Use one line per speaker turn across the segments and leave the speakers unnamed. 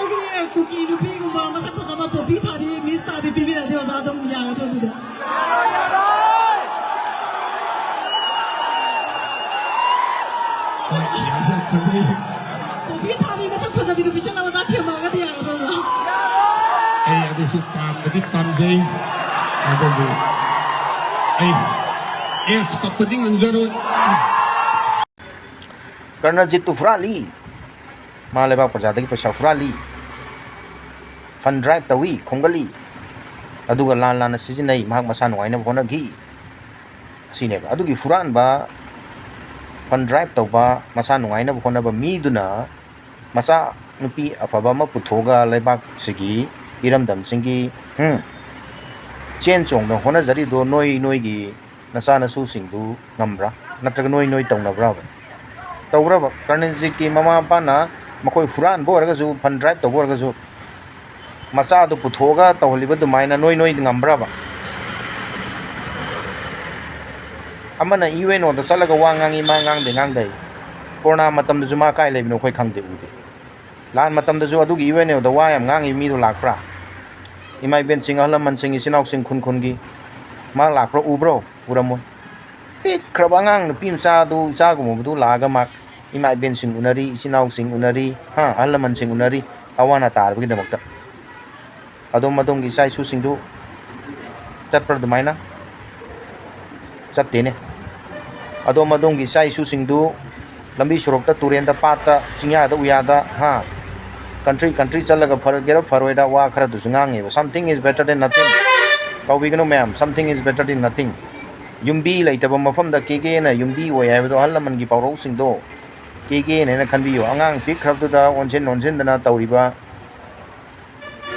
Lagi cookie nu pi gumba masa pasama popi thari miss tabi pi na deo zadam yang to du. Popi thari masa pasama du bisa lawa zati ma ga dia ro.
Ada suka begitu tamzai. Ada bu. Seperti nganjroi.
Karena jitu frali. Malebak perjadi pesal frali. Fund drive tawi kongali. Aduga lan season mahak masa nuai na bukona gi. Sini ba. Adugi Huranba fund drive tau ba masa nuai na bukona ba miduna masa nupi Afabana putoga lebak sigi iram dam singi chen chong na hona jari do noi gi nasa na su singdu ngamra natraga noi tong na bra tawra ba karne jiki mama pa na makoi Huranba orga ju fund drive tau orga ju masa do putoga tawliba du maina noi ngambra ba amana UN o da salaga wangangi mangang de ngang dai corona matam du juma kai lebino khoi khangde ude lan matam da ju adugi UN o da wa yam ngangi mi do lakpra imai ben singa laman singi sinok sing khun gi ma lakpro ubro uramo pik krabangang pim sa du sa gumu du laga mak imai ben sing unari sinok sing unari alaman sing unari awana tar gi damakta adom gi sai su sing du tatpar du maina Satene. Adom gi sai su sing du lambi surok ta turen da pata chingya da uya da country chalaga fargera farweda wa khara du sungang something is better than nothing. Kawigano ma'am, something is better than nothing. Yumbi laitaba mafam da keke na yumbi o ya do halaman gi pawro sing do keke na khanbiyo angang pik khrab du da onsen dana tawriba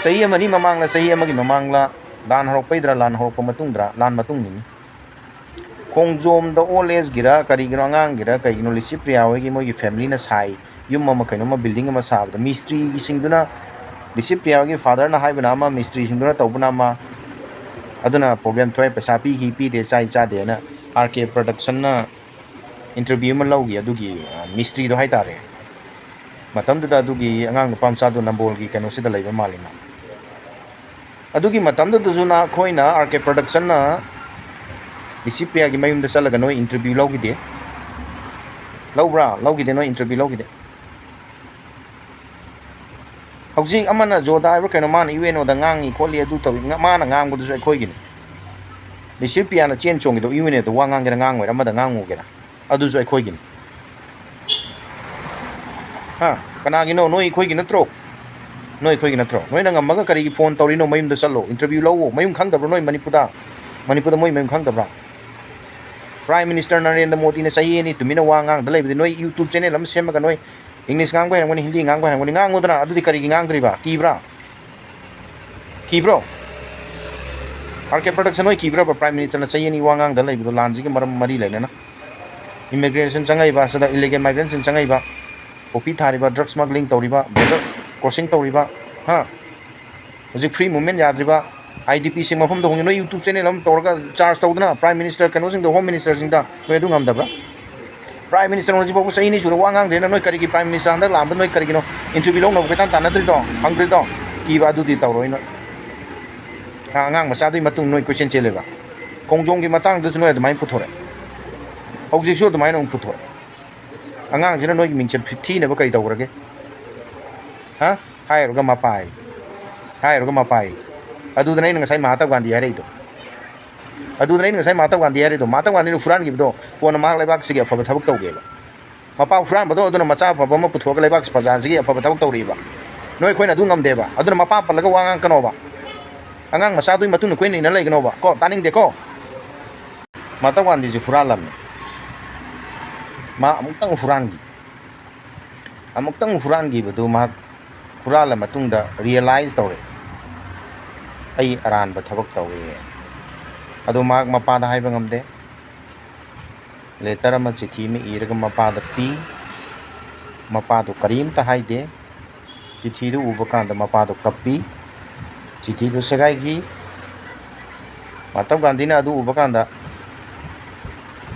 sahi amani mamang la sahi amagi mamang la dan horok paidra lan horok pamatungdra lan matung ni Kongjom da oles gira kari gino angang gira kai gino lisi priyawe gi mo gi family na sai yum mama kaino ma building ma sab da mystery gi singduna lisi priyawe gi father na haibana ma mystery singduna tawbuna ma aduna problem thoi pesa pi gi pi de chai cha de na RK production na interview ma lawgi adugi mystery do hai tare matam da adugi angang pam sa do nambol gi kaino sida laiba malina adugi matam da duzuna khoina RK production na Disipria gi mayum da salaga no interview lawgi de lawbra lawgi de no interview lawgi de hauji amana joda ai keno man UN da ngangi kholi adu to mana ngang bu du khoi gi Disipria na chen chong gi do UN da wangang gi ngang wai amada ngangu gi adu jo khoi gi kana gi no noi khoi gi natro noi na ngamaga kari gi phone tawri no mayum da salo interview lawo mayum khang da noi manipura moi mayum khang da Prime Minister Narendra Modi na sayi ni tumina wangang dalai bi noi YouTube channel lam sem ka noi English ngang ba ngani Hindi ngang ba ngani ngang udana adu di kari ngang driba kibra RK production noi kibra ba Prime Minister na sayi ni wangang dalai bi lanji ki maram mari laina na immigration changai ba sada illegal migrants changai ba opi thari ba drug smuggling tori ba border crossing tori ba hojik free movement yadriba IDP sing mafam do no YouTube channel am torga charge tawdna Prime Minister kano sing the Home Minister sing da we du ngam da Prime Minister no jibo sai ni suru wangang de no kari ki Prime Minister andar lam no kari ki no interview long no ka tan na tri do hangri do ki ba du di tawroi no ngang masa dui matung noi question chele ba kongjong ki matang du no da mai puthore hojik su da mai no puthore angang jina noi ki mingche thi ne ba kari tawrage hai ro ga mapai Adu na ina ngasai Mahatma Gandhi hari itu. Mahatma Gandhi nu Huran gitu. Kona mahal lebak segi apa betabuk tau geba. Mapa Huran bedo adu na maca apa ma puthwa ka lebak pajan segi apa betabuk tau riba. Noi khoi na du ngam deba. Adu na mapa palaga wangang kanoba. Angang masa du matu nu khoi ni na lai kanoba. Ko taning de ko. Mahatma Gandhi ji Huran lam. Ma amuk tang Huran gi bedo ma Huran lam matung da realize tau ai aran ba thabak tawe adu mak mapa da hai bangam de letter ma chithi me irga mapa da pi mapa do karim ta hai de chithi du ubakan da mapa do kapi chithi du sagai gi Mahatma Gandhi na adu ubakan da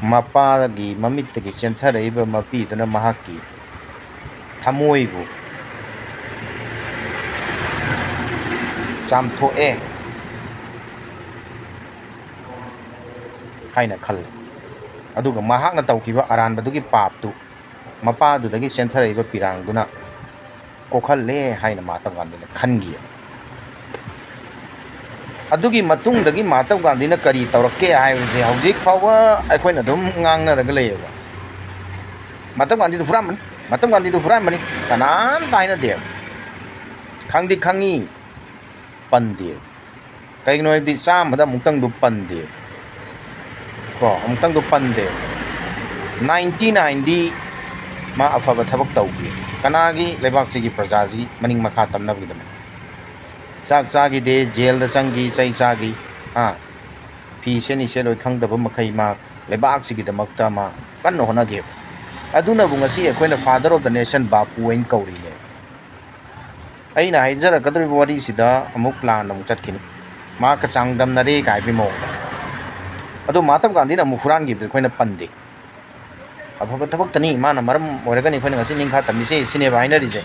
mapa gi mamit gi chenthar iba mapi dana mahaki thamoi bu ꯆꯥꯝꯊꯣꯛꯑꯦ ꯍꯥꯏꯅ ꯈꯜꯂꯤ ꯑꯗꯨꯒ ꯃꯍꯥꯛꯅ ꯇꯧꯈꯤꯕ ꯑꯔꯥꯟꯕꯗꯨꯒꯤ ꯄꯥꯞꯇꯨ ꯃꯄꯥꯗꯨꯗꯒꯤ ꯆꯦꯟꯊꯔꯛꯏꯕ ꯄꯤꯔꯥꯡꯗꯨꯅ ꯀꯣꯛꯍꯜꯂꯦ ꯍꯥꯏꯅ ꯃꯍꯥꯇꯃꯥ ꯒꯥꯟꯙꯤꯅ ꯈꯟꯈꯤ ꯑꯗꯨꯒꯤ ꯃꯇꯨꯡꯗꯒꯤ ꯃꯍꯥꯇꯃꯥ ꯒꯥꯟꯙꯤꯅ ꯀꯔꯤ ꯇꯧꯔꯛꯀꯦ ꯍꯥꯏꯕꯁꯦ ꯍꯧꯖꯤꯛ ꯐꯥꯎꯕ ꯑꯩꯈꯣꯏꯅ ꯑꯗꯨꯝ ꯉꯥꯡꯅꯔꯒ ꯂꯩꯌꯦꯕ ꯃꯍꯥꯇꯃꯥ ꯒꯥꯟꯙꯤꯗꯨ ꯍꯨꯔꯥꯟꯕꯅꯤ ꯃꯍꯥꯇꯃꯥ ꯒꯥꯟꯙꯤꯗꯨ ꯍꯨꯔꯥꯟꯕꯅꯤ ꯀꯅꯥꯝꯇ ꯍꯥꯏꯅꯗꯦ ꯈꯪꯗꯤ ꯈꯪꯉꯤ ꯄꯟꯗꯦ ꯀꯩꯒꯤꯅꯣ ꯍꯥꯏꯕꯗꯤ ꯆꯥꯝꯃꯗ ꯑꯃꯨꯛꯇꯪꯗꯨ ꯄꯟꯗꯦ ꯀꯣ ꯑꯃꯨꯛꯇꯪꯗꯨ ꯄꯟꯗꯦ 99ꯗꯤ ꯃꯥ ꯑꯐꯕ ꯊꯕꯛ ꯇꯧꯈꯤ ꯀꯅꯥꯒꯤ ꯂꯩꯕꯥꯛꯁꯤꯒꯤ ꯄ꯭ꯔꯖꯥꯁꯤꯒꯤ ꯃꯅꯤꯡ ꯃꯈꯥ ꯇꯝꯅꯕꯒꯤꯗꯃꯛ ꯆꯥꯛ ꯆꯥꯈꯤꯗꯦ ꯖꯦꯜꯗ ꯆꯪꯈꯤ ꯆꯩ ꯆꯥꯈꯤ ꯐꯤ ꯁꯦꯠꯅꯤ ꯁꯦꯠꯂꯣꯏ ꯈꯪꯗꯕ ꯃꯈꯩ ꯃꯥ ꯂꯩꯕꯥꯛꯁꯤꯒꯤꯗꯃꯛꯇ ꯃꯥ ꯀꯟꯅ ꯍꯣꯠꯅꯈꯤ ꯑꯗꯨꯅꯕꯨ ꯉꯁꯤ ꯑꯩꯈꯣꯏꯅ ꯐꯥꯗꯔ ꯑꯣꯐ ꯗ ꯅꯦꯁꯟ ꯕꯥꯄꯨ ꯍꯥꯏꯅ ꯀꯧꯔꯤꯅꯦ ꯑꯩꯅ ꯍꯥꯏꯖꯔꯛꯀꯗꯧꯔꯤꯕ ꯋꯥꯔꯤꯁꯤꯗ ꯑꯃꯨꯛ ꯂꯥꯟꯅ ꯑꯃꯨꯛ ꯆꯠꯈꯤꯅꯤ ꯃꯍꯥꯛꯀ ꯆꯥꯡꯗꯝꯅꯔꯦ ꯀꯥꯏꯕꯒꯤ ꯃꯑꯣꯡꯗ ꯑꯗꯣ ꯃꯍꯥꯇꯃꯥ ꯒꯥꯟꯙꯤꯅ ꯑꯃꯨꯛ ꯍꯨꯔꯥꯟꯈꯤꯕꯗꯨ ꯑꯩꯈꯣꯏꯅ ꯄꯟꯗꯦ ꯑꯐꯕ ꯊꯕꯛꯇꯅꯤ ꯃꯥꯅ ꯃꯔꯝ ꯑꯣꯏꯔꯒꯅꯤ ꯑꯩꯈꯣꯏꯅ ꯉꯁꯤ ꯅꯤꯡꯈꯥ ꯇꯝꯂꯤꯁꯦ ꯁꯤꯅꯦꯕ ꯍꯥꯏꯅꯔꯤꯁꯦ